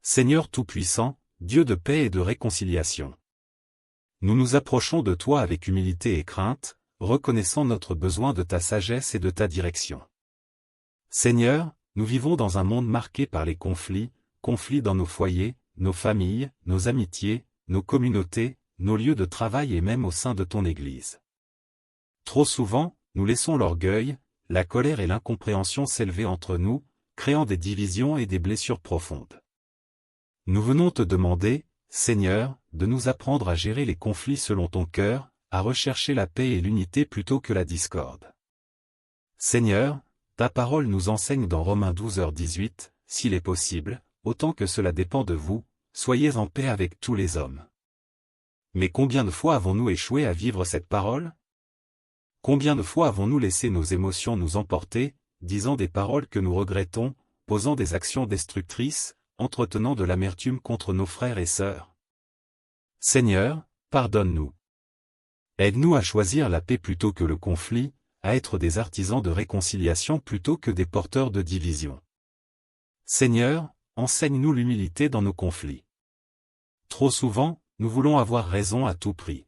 Seigneur Tout-Puissant, Dieu de paix et de réconciliation. Nous nous approchons de toi avec humilité et crainte, reconnaissant notre besoin de ta sagesse et de ta direction. Seigneur, nous vivons dans un monde marqué par les conflits dans nos foyers, nos familles, nos amitiés, nos communautés, nos lieux de travail et même au sein de ton Église. Trop souvent, nous laissons l'orgueil, la colère et l'incompréhension s'élever entre nous, créant des divisions et des blessures profondes. Nous venons te demander, Seigneur, de nous apprendre à gérer les conflits selon ton cœur, à rechercher la paix et l'unité plutôt que la discorde. Seigneur, ta parole nous enseigne dans Romains 12h18, s'il est possible, autant que cela dépend de vous, soyez en paix avec tous les hommes. Mais combien de fois avons-nous échoué à vivre cette parole? Combien de fois avons-nous laissé nos émotions nous emporter, disant des paroles que nous regrettons, posant des actions destructrices, entretenant de l'amertume contre nos frères et sœurs? Seigneur, pardonne-nous. Aide-nous à choisir la paix plutôt que le conflit, à être des artisans de réconciliation plutôt que des porteurs de division. Seigneur, enseigne-nous l'humilité dans nos conflits. Trop souvent, nous voulons avoir raison à tout prix.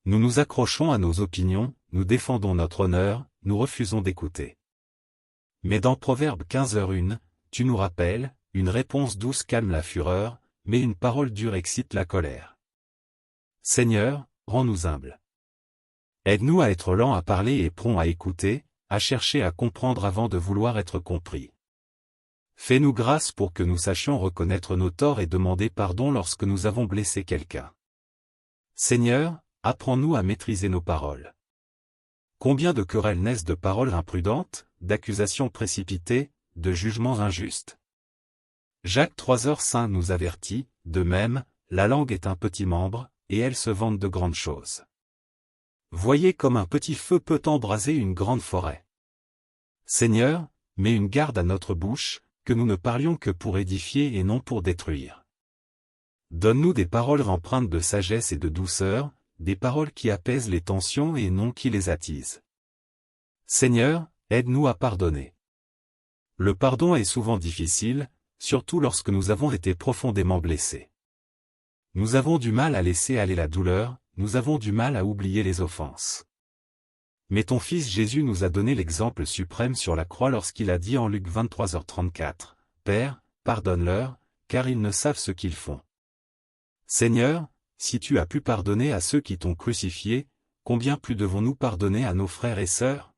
Nous nous accrochons à nos opinions, nous défendons notre honneur, nous refusons d'écouter. Mais dans Proverbe 15h1, tu nous rappelles, une réponse douce calme la fureur, mais une parole dure excite la colère. Seigneur, rends-nous humbles. Aide-nous à être lents à parler et prompts à écouter, à chercher à comprendre avant de vouloir être compris. Fais-nous grâce pour que nous sachions reconnaître nos torts et demander pardon lorsque nous avons blessé quelqu'un. Seigneur, apprends-nous à maîtriser nos paroles. Combien de querelles naissent de paroles imprudentes, d'accusations précipitées, de jugements injustes? Jacques 3h5 nous avertit, de même, la langue est un petit membre, et elle se vante de grandes choses. Voyez comme un petit feu peut embraser une grande forêt. Seigneur, mets une garde à notre bouche, que nous ne parlions que pour édifier et non pour détruire. Donne-nous des paroles empreintes de sagesse et de douceur, des paroles qui apaisent les tensions et non qui les attisent. Seigneur, aide-nous à pardonner. Le pardon est souvent difficile, surtout lorsque nous avons été profondément blessés. Nous avons du mal à laisser aller la douleur, nous avons du mal à oublier les offenses. Mais ton Fils Jésus nous a donné l'exemple suprême sur la croix lorsqu'il a dit en Luc 23h34, « Père, pardonne-leur, car ils ne savent ce qu'ils font. » Seigneur, si tu as pu pardonner à ceux qui t'ont crucifié, combien plus devons-nous pardonner à nos frères et sœurs?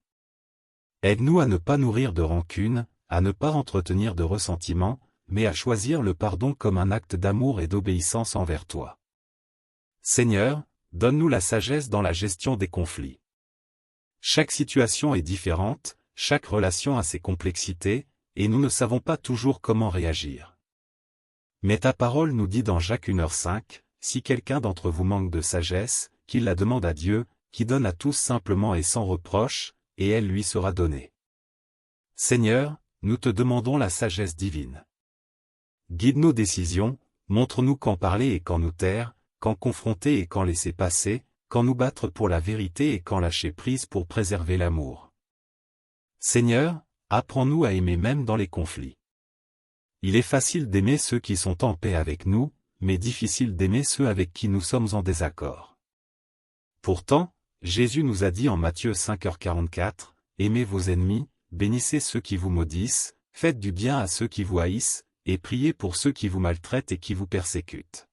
Aide-nous à ne pas nourrir de rancune, à ne pas entretenir de ressentiment, mais à choisir le pardon comme un acte d'amour et d'obéissance envers toi. Seigneur, donne-nous la sagesse dans la gestion des conflits. Chaque situation est différente, chaque relation a ses complexités, et nous ne savons pas toujours comment réagir. Mais ta parole nous dit dans Jacques 1h5, si quelqu'un d'entre vous manque de sagesse, qu'il la demande à Dieu, qui donne à tous simplement et sans reproche, et elle lui sera donnée. Seigneur, nous te demandons la sagesse divine. Guide nos décisions, montre-nous quand parler et quand nous taire, quand confronter et quand laisser passer, quand nous battre pour la vérité et quand lâcher prise pour préserver l'amour. Seigneur, apprends-nous à aimer même dans les conflits. Il est facile d'aimer ceux qui sont en paix avec nous, mais difficile d'aimer ceux avec qui nous sommes en désaccord. Pourtant, Jésus nous a dit en Matthieu 5h44, « Aimez vos ennemis, bénissez ceux qui vous maudissent, faites du bien à ceux qui vous haïssent, et priez pour ceux qui vous maltraitent et qui vous persécutent. »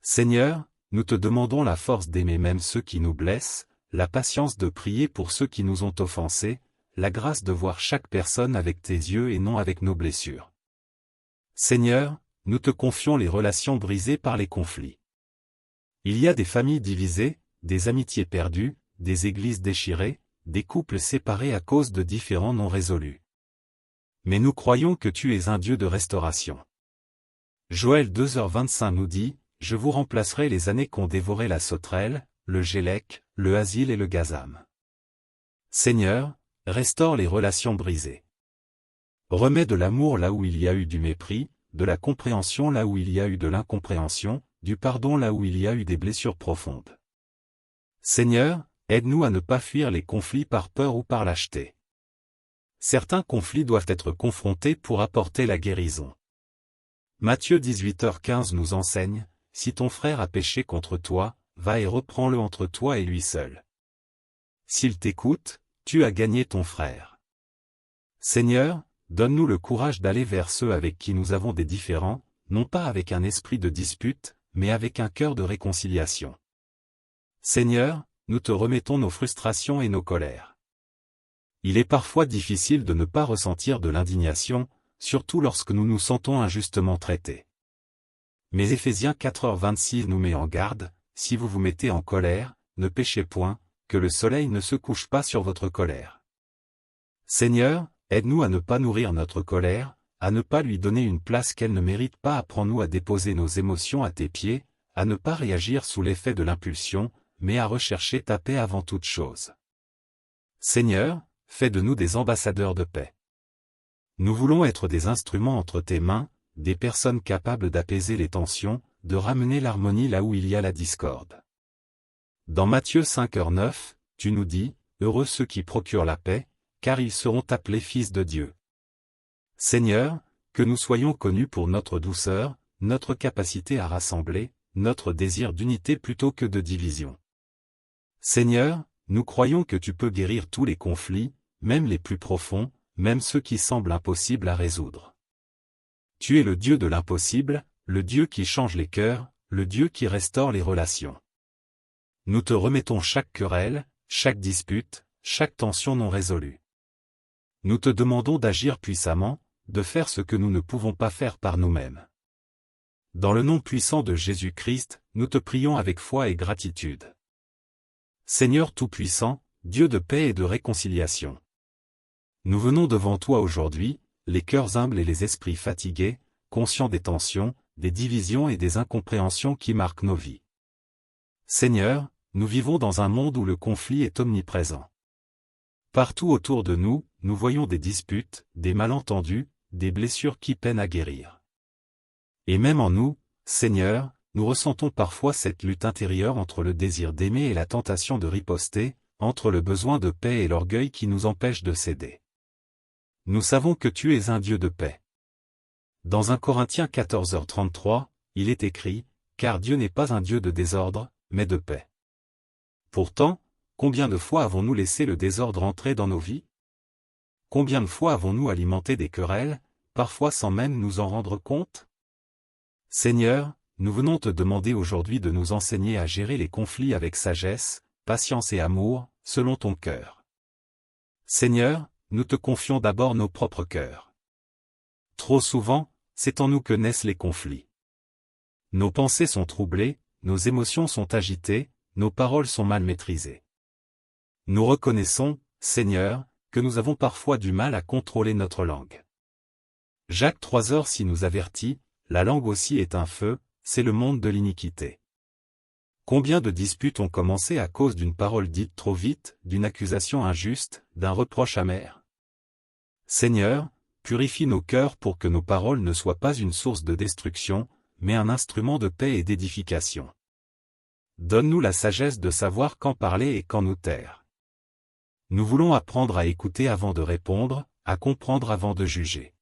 Seigneur, nous te demandons la force d'aimer même ceux qui nous blessent, la patience de prier pour ceux qui nous ont offensés, la grâce de voir chaque personne avec tes yeux et non avec nos blessures. Seigneur, nous te confions les relations brisées par les conflits. Il y a des familles divisées, des amitiés perdues, des églises déchirées, des couples séparés à cause de différends non résolus. Mais nous croyons que tu es un Dieu de restauration. Joël 2h25 nous dit, « Je vous remplacerai les années qu'ont dévoré la sauterelle, le gélec, le asile et le gazam. » Seigneur, restaure les relations brisées. Remets de l'amour là où il y a eu du mépris, de la compréhension là où il y a eu de l'incompréhension, du pardon là où il y a eu des blessures profondes. Seigneur, aide-nous à ne pas fuir les conflits par peur ou par lâcheté. Certains conflits doivent être confrontés pour apporter la guérison. Matthieu 18h15 nous enseigne, si ton frère a péché contre toi, va et reprends-le entre toi et lui seul. S'il t'écoute, tu as gagné ton frère. Seigneur, donne-nous le courage d'aller vers ceux avec qui nous avons des différends, non pas avec un esprit de dispute, mais avec un cœur de réconciliation. Seigneur, nous te remettons nos frustrations et nos colères. Il est parfois difficile de ne pas ressentir de l'indignation, surtout lorsque nous nous sentons injustement traités. Mais Éphésiens 4h26 nous met en garde, si vous vous mettez en colère, ne péchez point, que le soleil ne se couche pas sur votre colère. Seigneur, aide-nous à ne pas nourrir notre colère, à ne pas lui donner une place qu'elle ne mérite pas. Apprends-nous à déposer nos émotions à tes pieds, à ne pas réagir sous l'effet de l'impulsion, mais à rechercher ta paix avant toute chose. Seigneur, fais de nous des ambassadeurs de paix. Nous voulons être des instruments entre tes mains, des personnes capables d'apaiser les tensions, de ramener l'harmonie là où il y a la discorde. Dans Matthieu 5h9, tu nous dis, heureux ceux qui procurent la paix, car ils seront appelés fils de Dieu. Seigneur, que nous soyons connus pour notre douceur, notre capacité à rassembler, notre désir d'unité plutôt que de division. Seigneur, nous croyons que tu peux guérir tous les conflits, même les plus profonds, même ceux qui semblent impossibles à résoudre. Tu es le Dieu de l'impossible, le Dieu qui change les cœurs, le Dieu qui restaure les relations. Nous te remettons chaque querelle, chaque dispute, chaque tension non résolue. Nous te demandons d'agir puissamment, de faire ce que nous ne pouvons pas faire par nous-mêmes. Dans le nom puissant de Jésus-Christ, nous te prions avec foi et gratitude. Seigneur Tout-Puissant, Dieu de paix et de réconciliation. Nous venons devant toi aujourd'hui, les cœurs humbles et les esprits fatigués, conscients des tensions, des divisions et des incompréhensions qui marquent nos vies. Seigneur, nous vivons dans un monde où le conflit est omniprésent. Partout autour de nous, nous voyons des disputes, des malentendus, des blessures qui peinent à guérir. Et même en nous, Seigneur, nous ressentons parfois cette lutte intérieure entre le désir d'aimer et la tentation de riposter, entre le besoin de paix et l'orgueil qui nous empêche de céder. Nous savons que tu es un Dieu de paix. Dans 1 Corinthiens 14h33, il est écrit, « Car Dieu n'est pas un Dieu de désordre, mais de paix. » Pourtant, combien de fois avons-nous laissé le désordre entrer dans nos vies? Combien de fois avons-nous alimenté des querelles, parfois sans même nous en rendre compte? Seigneur, nous venons te demander aujourd'hui de nous enseigner à gérer les conflits avec sagesse, patience et amour, selon ton cœur. Seigneur, nous te confions d'abord nos propres cœurs. Trop souvent, c'est en nous que naissent les conflits. Nos pensées sont troublées, nos émotions sont agitées, nos paroles sont mal maîtrisées. Nous reconnaissons, Seigneur, que nous avons parfois du mal à contrôler notre langue. Jacques 3h6 nous avertit, la langue aussi est un feu, c'est le monde de l'iniquité. Combien de disputes ont commencé à cause d'une parole dite trop vite, d'une accusation injuste, d'un reproche amer? Seigneur, purifie nos cœurs pour que nos paroles ne soient pas une source de destruction, mais un instrument de paix et d'édification. Donne-nous la sagesse de savoir quand parler et quand nous taire. Nous voulons apprendre à écouter avant de répondre, à comprendre avant de juger.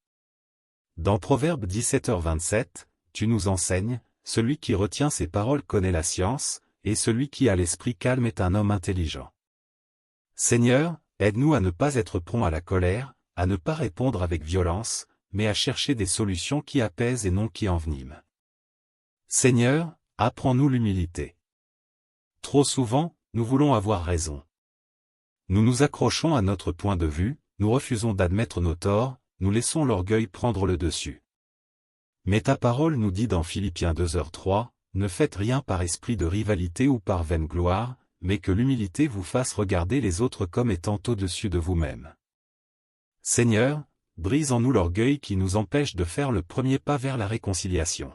Dans Proverbe 17h27, tu nous enseignes, celui qui retient ses paroles connaît la science, et celui qui a l'esprit calme est un homme intelligent. Seigneur, aide-nous à ne pas être prompt à la colère, à ne pas répondre avec violence, mais à chercher des solutions qui apaisent et non qui enveniment. Seigneur, apprends-nous l'humilité. Trop souvent, nous voulons avoir raison. Nous nous accrochons à notre point de vue, nous refusons d'admettre nos torts, nous laissons l'orgueil prendre le dessus. Mais ta parole nous dit dans Philippiens 2h3, ne faites rien par esprit de rivalité ou par vaine gloire, mais que l'humilité vous fasse regarder les autres comme étant au-dessus de vous-même. Seigneur, brise en nous l'orgueil qui nous empêche de faire le premier pas vers la réconciliation.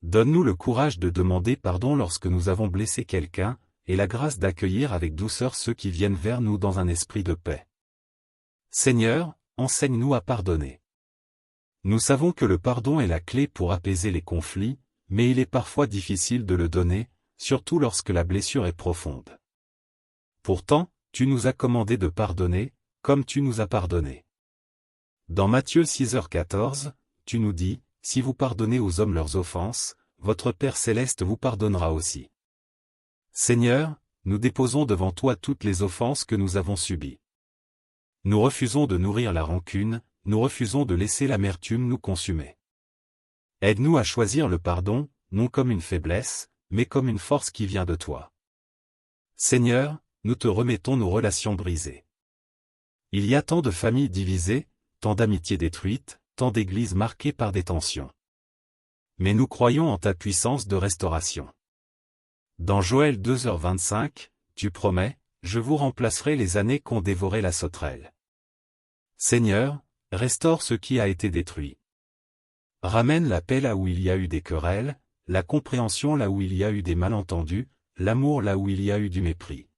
Donne-nous le courage de demander pardon lorsque nous avons blessé quelqu'un, et la grâce d'accueillir avec douceur ceux qui viennent vers nous dans un esprit de paix. Seigneur, enseigne-nous à pardonner. Nous savons que le pardon est la clé pour apaiser les conflits, mais il est parfois difficile de le donner, surtout lorsque la blessure est profonde. Pourtant, tu nous as commandé de pardonner, comme tu nous as pardonné. Dans Matthieu 6h14, tu nous dis, si vous pardonnez aux hommes leurs offenses, votre Père céleste vous pardonnera aussi. Seigneur, nous déposons devant toi toutes les offenses que nous avons subies. Nous refusons de nourrir la rancune, nous refusons de laisser l'amertume nous consumer. Aide-nous à choisir le pardon, non comme une faiblesse, mais comme une force qui vient de toi. Seigneur, nous te remettons nos relations brisées. Il y a tant de familles divisées, tant d'amitiés détruites, tant d'églises marquées par des tensions. Mais nous croyons en ta puissance de restauration. Dans Joël 2h25, tu promets, je vous remplacerai les années qu'ont dévoré la sauterelle. Seigneur, restaure ce qui a été détruit. Ramène la paix là où il y a eu des querelles, la compréhension là où il y a eu des malentendus, l'amour là où il y a eu du mépris.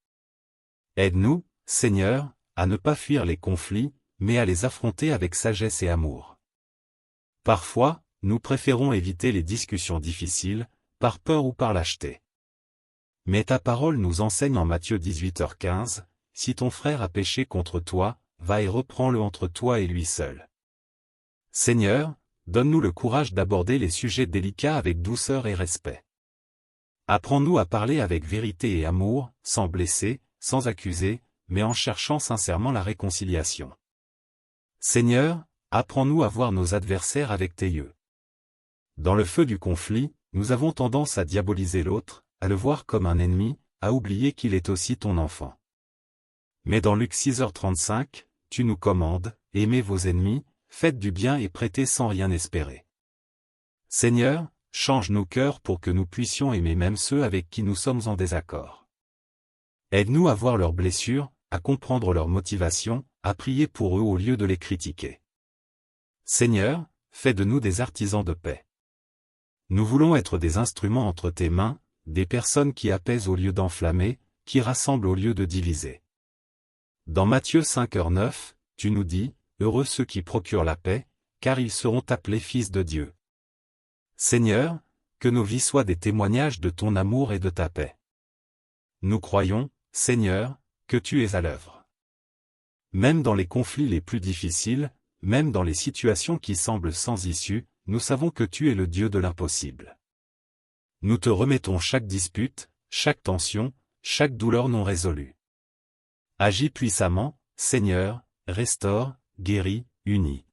Aide-nous, Seigneur, à ne pas fuir les conflits, mais à les affronter avec sagesse et amour. Parfois, nous préférons éviter les discussions difficiles, par peur ou par lâcheté. Mais ta parole nous enseigne en Matthieu 18h15, si ton frère a péché contre toi, va et reprends-le entre toi et lui seul. Seigneur, donne-nous le courage d'aborder les sujets délicats avec douceur et respect. Apprends-nous à parler avec vérité et amour, sans blesser, sans accuser, mais en cherchant sincèrement la réconciliation. Seigneur, apprends-nous à voir nos adversaires avec tes yeux. Dans le feu du conflit, nous avons tendance à diaboliser l'autre, à le voir comme un ennemi, à oublier qu'il est aussi ton enfant. Mais dans Luc 6h35, tu nous commandes, aimez vos ennemis, faites du bien et prêtez sans rien espérer. Seigneur, change nos cœurs pour que nous puissions aimer même ceux avec qui nous sommes en désaccord. Aide-nous à voir leurs blessures, à comprendre leurs motivations, à prier pour eux au lieu de les critiquer. Seigneur, fais de nous des artisans de paix. Nous voulons être des instruments entre tes mains, des personnes qui apaisent au lieu d'enflammer, qui rassemblent au lieu de diviser. Dans Matthieu 5h9, tu nous dis, heureux ceux qui procurent la paix, car ils seront appelés fils de Dieu. Seigneur, que nos vies soient des témoignages de ton amour et de ta paix. Nous croyons, Seigneur, que tu es à l'œuvre. Même dans les conflits les plus difficiles, même dans les situations qui semblent sans issue, nous savons que tu es le Dieu de l'impossible. Nous te remettons chaque dispute, chaque tension, chaque douleur non résolue. Agis puissamment, Seigneur, restaure, guéris, unis.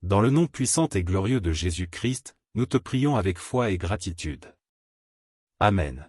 Dans le nom puissant et glorieux de Jésus-Christ, nous te prions avec foi et gratitude. Amen.